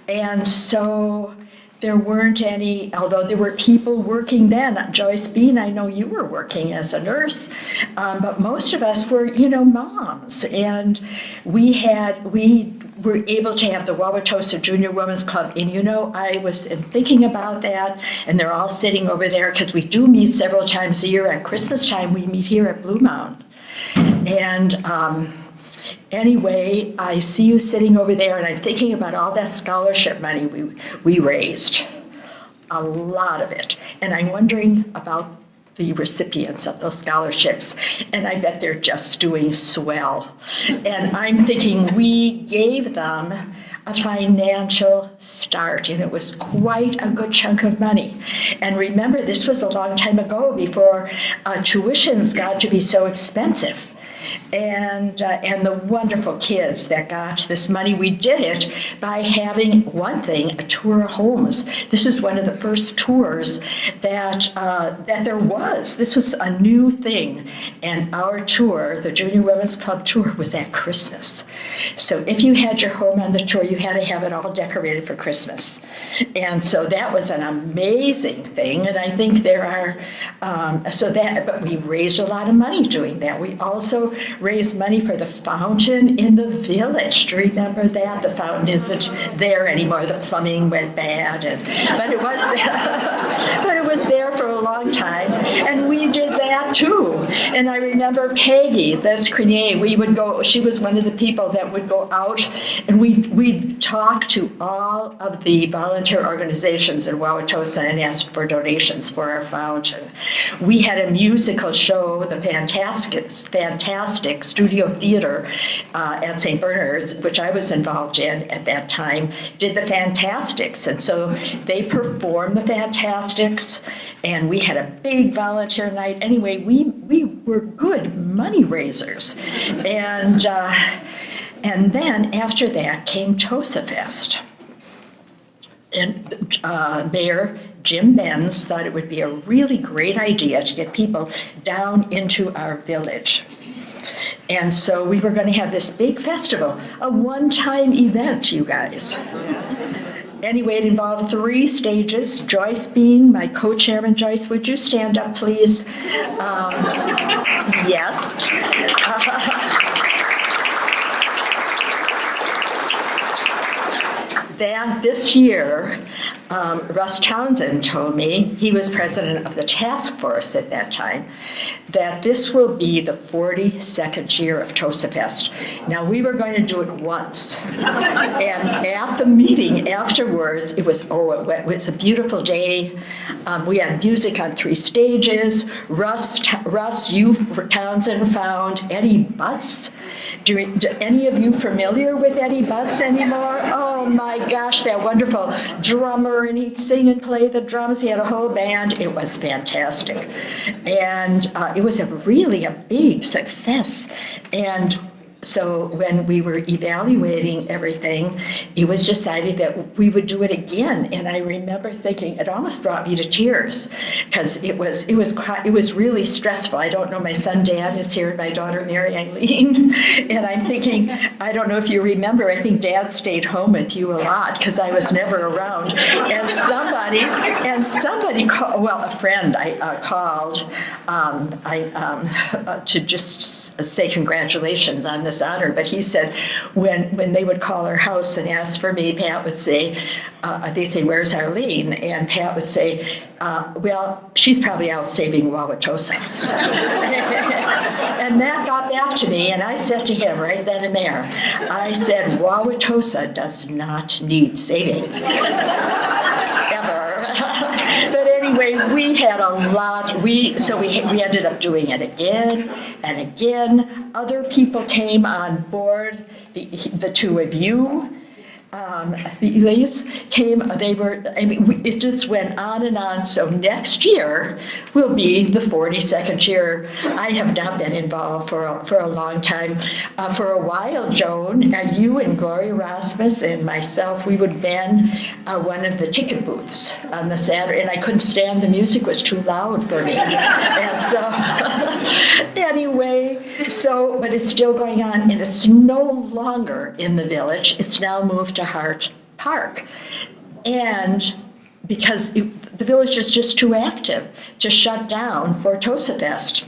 And so there weren't any, although there were people working then. Joyce Bean, I know you were working as a nurse, but most of us were, you know, moms. And we were able to have the Wauwatosa Junior Women's Club. And you know, I was thinking about that, and they're all sitting over there because we do meet several times a year. At Christmas time, we meet here at Blue Mound. And anyway, I see you sitting over there, and I'm thinking about all that scholarship money we raised, a lot of it. And I'm wondering about the recipients of those scholarships, and I bet they're just doing swell. And I'm thinking we gave them a financial start, and it was quite a good chunk of money. And remember, this was a long time ago before tuitions got to be so expensive. And the wonderful kids that got this money. We did it by having one thing, a tour of homes. This is one of the first tours that there was. This was a new thing. And our tour, the Junior Women's Club tour, was at Christmas. So if you had your home on the tour, you had to have it all decorated for Christmas. And so that was an amazing thing. And I think there are, but we raised a lot of money doing that. We also raised money for the fountain in the village. Do you remember that? The fountain isn't there anymore. The plumbing went bad, but it was there. But it was there for a long time, and we did that too. And I remember Peggy, this Crenier, we would go. She was one of the people that would go out, and we'd talk to all of the volunteer organizations in Wauwatosa and ask for donations for our fountain. We had a musical show, the Fantastic Studio Theater at St. Bernard's, which I was involved in at that time, did the Fantastics. And so they performed the Fantastics, and we had a big volunteer night. Anyway, we were good money raisers. And then after that came Tosa Fest. And Mayor Jim Benz thought it would be a really great idea to get people down into our village. And so we were going to have this big festival, a one-time event, you guys. Anyway, it involved 3 stages. Joyce being my co-chairman. Joyce, would you stand up, please? Yes. That this year, Russ Townsend told me, he was president of the task force at that time, that this will be the 42nd year of Tosa Fest. Now, we were going to do it once. And at the meeting afterwards, it was a beautiful day. We had music on 3 stages. Russ, you, Townsend, found Eddie Butts. Do any of you familiar with Eddie Butts anymore? Oh my gosh, that wonderful drummer, and he'd sing and play the drums. He had a whole band. It was fantastic. And it was really a big success. And so when we were evaluating everything, it was decided that we would do it again. And I remember thinking, it almost brought me to tears, because it was really stressful. I don't know, my son Dan is here, and my daughter Mary Eileen, and I'm thinking, I don't know if you remember, I think Dad stayed home with you a lot because I was never around. And somebody called, well, a friend called to just say congratulations on this honor, but he said when they would call our house and ask for me, Pat would say, they say, where's Arline? And Pat would say, well, she's probably out saving Wauwatosa. And that got back to me, and I said to him right then and there, I said, Wauwatosa does not need saving. Ever. But anyway, we had a lot. We ended up doing it again and again. Other people came on board. The 2 of you, the Elise came. It just went on and on. So next year will be the 42nd year. I have not been involved for a long time. For a while, Joan, you and Gloria Rasmus and myself, we would man one of the ticket booths on the Saturday, and I couldn't stand the music; was too loud for me. And so, anyway, but it's still going on, and it's no longer in the village. It's now moved to Hart Park, and because the village is just too active to shut down for Tosa Fest.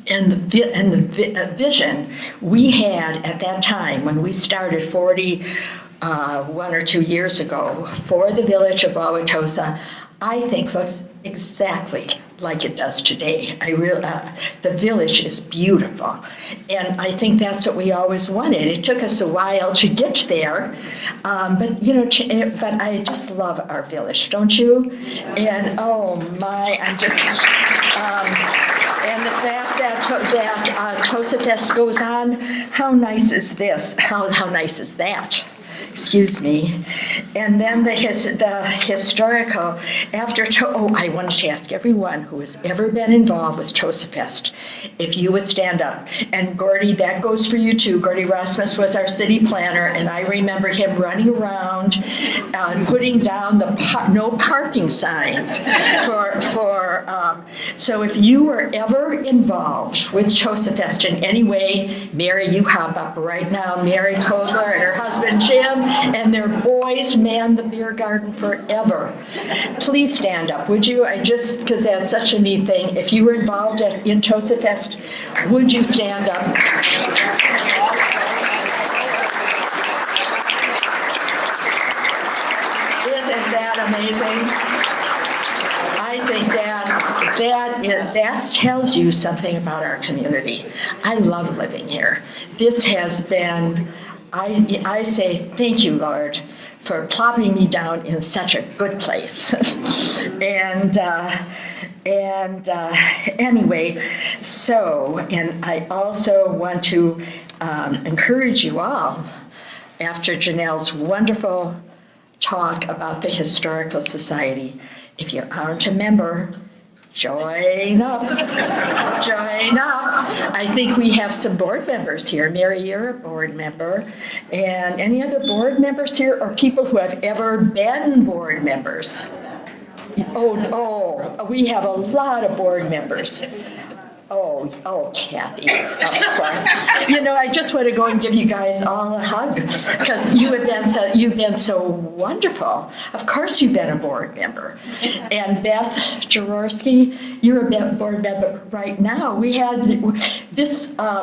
And the vision we had at that time when we started 41 or 2 years ago for the village of Wauwatosa, I think looks exactly like it does today. The village is beautiful, and I think that's what we always wanted. It took us a while to get there, but I just love our village, don't you? And oh my, I'm just. And the fact that Tosa Fest goes on, how nice is this? How nice is that? excuse me. And then the historical, I wanted to ask everyone who has ever been involved with Tosa Fest, if you would stand up. And Gordy, that goes for you too. Gordy Rasmus was our city planner, and I remember him running around putting down the no parking signs so if you were ever involved with Tosa Fest in any way, Mary, you hop up right now. Mary Kogler and her husband Jim and their boys man the beer garden forever. Please stand up, would you? Because that's such a neat thing. If you were involved in Tosa Fest, would you stand up? Isn't that amazing? I think that tells you something about our community. I love living here. This has been, I say thank you, Lord, for plopping me down in such a good place. Anyway, and I also want to encourage you all, after Janelle's wonderful talk about the Historical Society, if you aren't a member, join up. Join up. I think we have some board members here. Mary, you're a board member. And any other board members here or people who have ever been board members? Oh, we have a lot of board members. Oh, Kathy, of course. I just want to go and give you guys all a hug because you've been so wonderful. Of course, you've been a board member. And Beth Jaworski, you're a board member right now. We had this for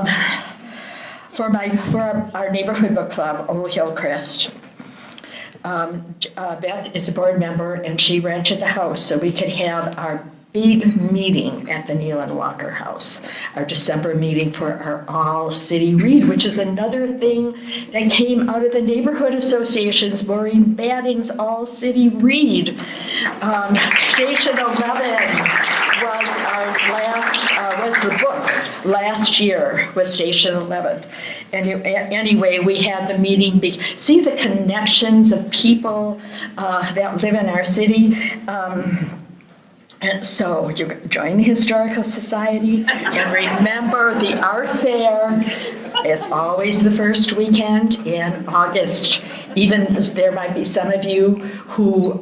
our neighborhood book club, Old Hillcrest. Beth is a board member, and she rented the house so we could have our big meeting at the Neil and Walker House, our December meeting for our all-city read, which is another thing that came out of the neighborhood associations. Maureen Batting's all-city read. Station 11 was the book last year, was Station 11. And anyway, we had the meeting. See the connections of people that live in our city. And so you join the Historical Society, and remember the art fair is always the first weekend in August. Even there might be some of you who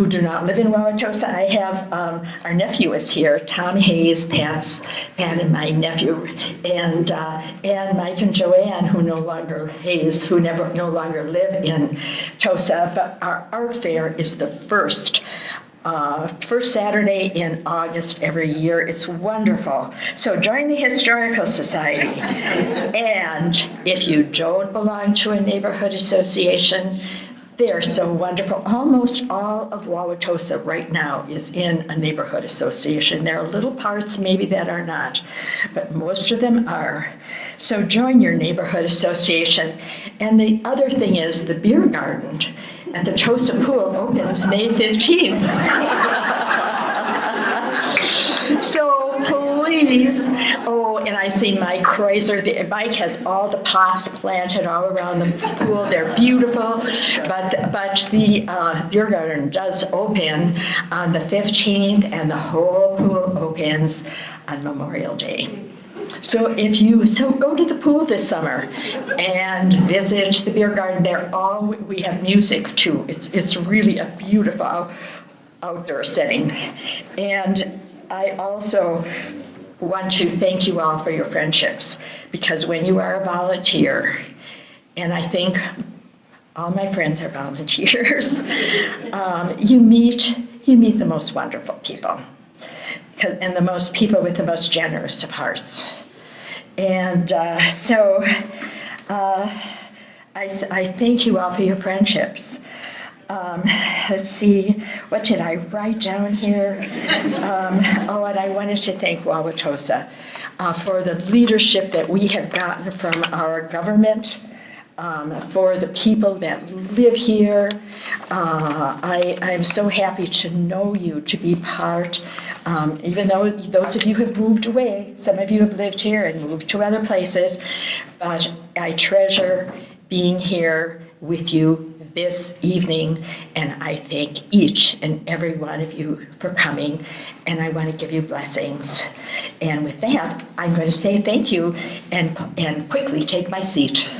do not live in Wauwatosa. I have our nephew is here, Tom Hayes, Pat and my nephew, and Mike and Joanne, who no longer live in Tosa. But our art fair is the first Saturday in August every year. It's wonderful. So join the Historical Society. And if you don't belong to a neighborhood association, they're so wonderful. Almost all of Wauwatosa right now is in a neighborhood association. There are little parts maybe that are not, but most of them are. So join your neighborhood association. And the other thing is the beer garden at the Tosa Pool opens May 15th. So please, and I see Mike Kreuzer. Mike has all the pots planted all around the pool. They're beautiful, but the beer garden does open on the 15th, and the whole pool opens on Memorial Day. So go to the pool this summer and visit the beer garden. We have music too. It's really a beautiful outdoor setting. And I also want to thank you all for your friendships, because when you are a volunteer, and I think all my friends are volunteers, you meet the most wonderful people, and the most people with the most generous of hearts. And so I thank you all for your friendships. Let's see, what did I write down here? And I wanted to thank Wauwatosa for the leadership that we have gotten from our government, for the people that live here. I'm so happy to know you, to be part, even though those of you have moved away. Some of you have lived here and moved to other places, but I treasure being here with you this evening, and I thank each and every one of you for coming, and I want to give you blessings. And with that, I'm going to say thank you and quickly take my seat.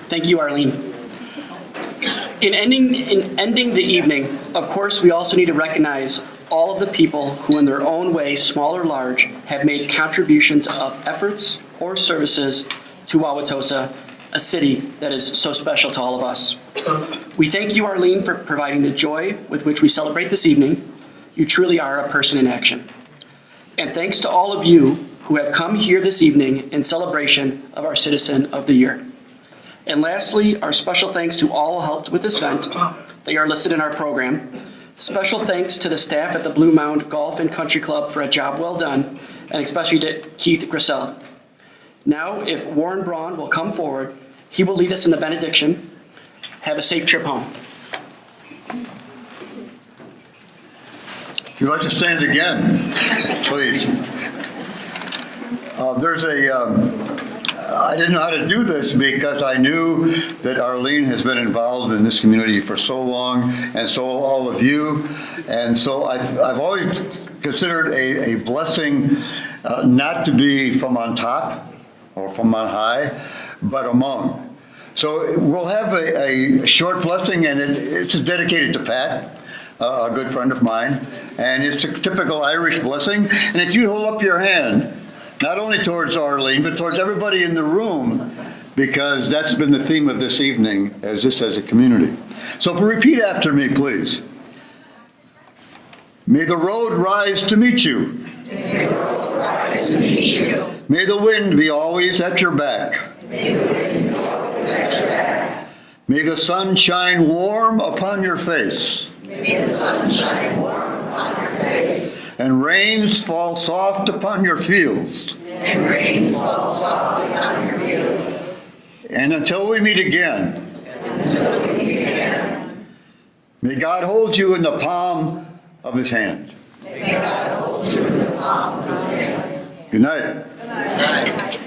Thank you, Arline. In ending the evening, of course, we also need to recognize all of the people who in their own way, small or large, have made contributions of efforts or services to Wauwatosa, a city that is so special to all of us. We thank you, Arline, for providing the joy with which we celebrate this evening. You truly are a person in action. And thanks to all of you who have come here this evening in celebration of our Citizen of the Year. And lastly, our special thanks to all who helped with this event. They are listed in our program. Special thanks to the staff at the Blue Mound Golf and Country Club for a job well done, and especially to Keith Grissell. Now, if Warren Braun will come forward, he will lead us in the benediction. Have a safe trip home. If you'd like to stand again, please. I didn't know how to do this because I knew that Arline has been involved in this community for so long, and so all of you. And so I've always considered a blessing not to be from on top or from on high, but among. So we'll have a short blessing, and it's dedicated to Pat, a good friend of mine, and it's a typical Irish blessing. And if you hold up your hand, not only towards Arline, but towards everybody in the room, because that's been the theme of this evening as a community. So repeat after me, please. May the road rise to meet you. May the road rise to meet you. May the wind be always at your back. May the wind be always at your back. May the sun shine warm upon your face. May the sun shine warm upon your face. And rains fall soft upon your fields. And rains fall soft upon your fields. And until we meet again, may God hold you in the palm of his hand. May God hold you in the palm of his hand. Good night. Good night.